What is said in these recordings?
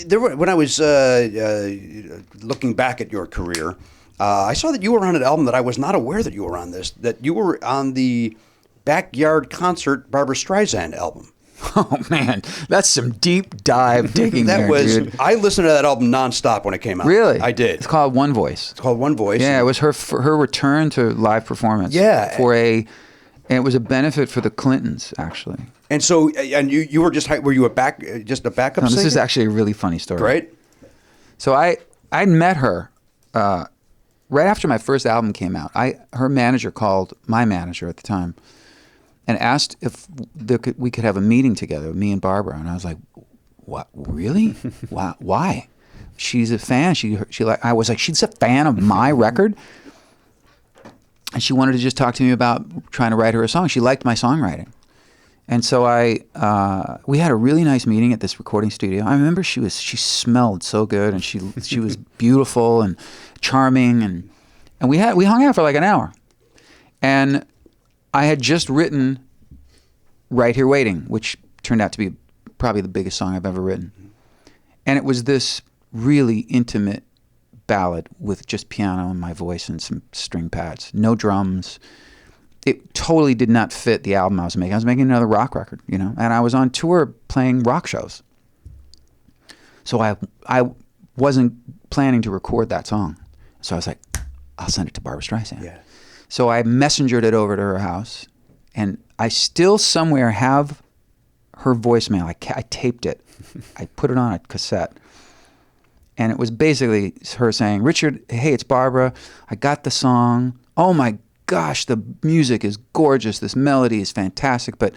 when I was looking back at your career, I saw that you were on an album that I was not aware that you were on this. That you were on the Backyard Concert Barbra Streisand album. Oh man, that's some deep dive digging. Dude. I listened to that album nonstop when it came out. Really? I did. It's called One Voice. It's called One Voice. Yeah, it was her return to live performance. Yeah. And it was a benefit for the Clintons, actually. And so, and you were were you just a backup No, singer? this is actually a really funny story. Right. So I met her right after my first album came out. Her manager called my manager at the time and asked if we could have a meeting together, me and Barbara. And I was like, "What? Really? Why?" She's a fan. I was like, she's a fan of my record, and she wanted to just talk to me about trying to write her a song. She liked my songwriting, and so we had a really nice meeting at this recording studio. I remember she smelled so good, and she was beautiful and charming, and we hung out for like an hour, and I had just written Right Here Waiting, which turned out to be probably the biggest song I've ever written. And it was this really intimate ballad with just piano and my voice and some string pads, no drums. It totally did not fit the album I was making. I was making another rock record, and I was on tour playing rock shows. So I wasn't planning to record that song. So I was like, I'll send it to Barbra Streisand. Yeah. So I messengered it over to her house, and I still somewhere have her voicemail. I taped it. I put it on a cassette. And it was basically her saying, "Richard, hey, it's Barbara. I got the song. Oh my gosh, the music is gorgeous. This melody is fantastic, but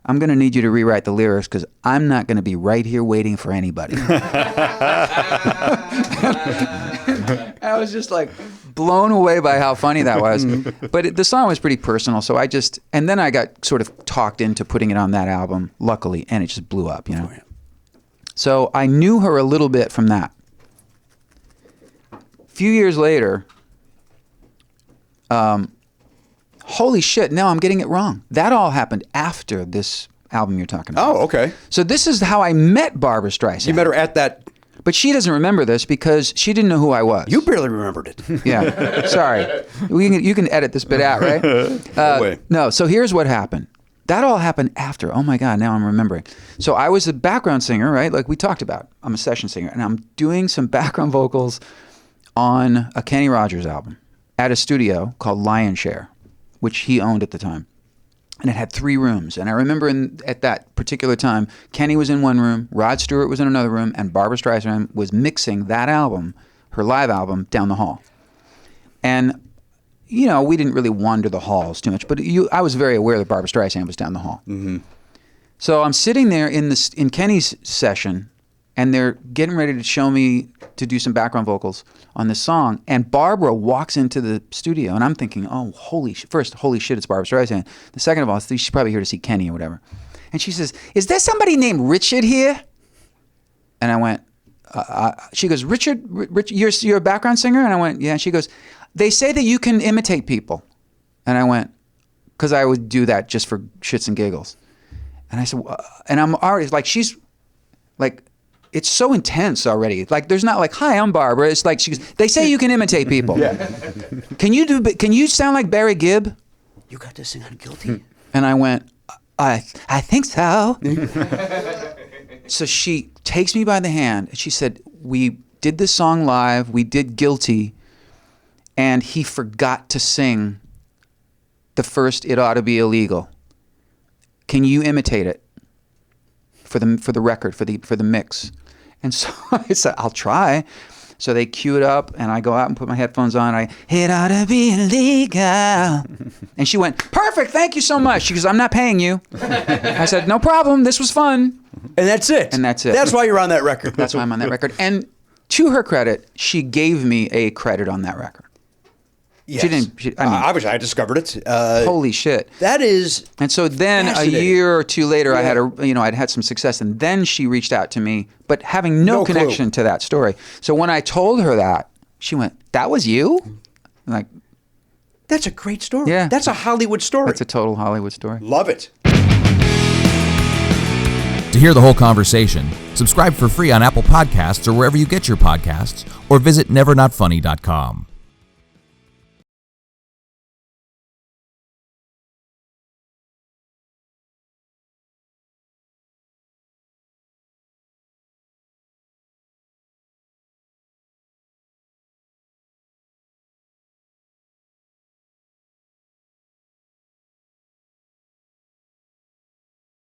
I'm going to need you to rewrite the lyrics because I'm not going to be right here waiting for anybody." I was just like blown away by how funny that was. But the song was pretty personal, so and then I got sort of talked into putting it on that album, luckily, and it just blew up, So I knew her a little bit from that. A few years later, holy shit, now I'm getting it wrong. That all happened after this album you're talking about. Oh, okay. So this is how I met Barbra Streisand. You met her at that. But she doesn't remember this because she didn't know who I was. You barely remembered it. Yeah. Sorry. You can edit this bit out, right? No way. No, so here's what happened. That all happened after. Oh my God, now I'm remembering. So I was a background singer, right? Like we talked about. I'm a session singer, and I'm doing some background vocals on a Kenny Rogers album at a studio called Lion Share, which he owned at the time. And it had 3 rooms. And I remember at that particular time, Kenny was in one room, Rod Stewart was in another room, and Barbra Streisand was mixing that album, her live album, down the hall. And, we didn't really wander the halls too much, but I was very aware that Barbra Streisand was down the hall. Mm-hmm. So I'm sitting there in Kenny's session, and they're getting ready to show me to do some background vocals on this song. And Barbara walks into the studio, and I'm thinking, oh, holy shit, it's Barbra Streisand. The second of all, she's probably here to see Kenny or whatever. And she says, "Is there somebody named Richard here?" And I went, she goes, Richard, you're a background singer? And I went, yeah. And she goes, "They say that you can imitate people." And I went, because I would do that just for shits and giggles. And I said, and I'm already like, she's like, it's so intense already. Like, there's not like, "Hi, I'm Barbara." It's like, they say you can imitate people. Yeah. Can you sound like Barry Gibb? You got to sing on Guilty? And I went, I think so. So she takes me by the hand and she said, "We did this song live. We did Guilty. And he forgot to sing the first It Ought to Be Illegal. Can you imitate it for the record, for the mix?" And so I said, "I'll try." So they cue it up, and I go out and put my headphones on. It ought to be illegal. And she went, "Perfect, thank you so much." She goes, "I'm not paying you." I said, "No problem, this was fun." And that's it. And that's it. That's why you're on that record. That's why I'm on that record. And to her credit, she gave me a credit on that record. Yes. She didn't. Obviously, I discovered it. Holy shit! That is. And so then a year or two later, yeah. I'd had some success, and then she reached out to me, but having no connection to that story. So when I told her that, she went, "That was you?" I'm like, that's a great story. Yeah, that's a Hollywood story. That's a total Hollywood story. Love it. To hear the whole conversation, subscribe for free on Apple Podcasts or wherever you get your podcasts, or visit nevernotfunny.com.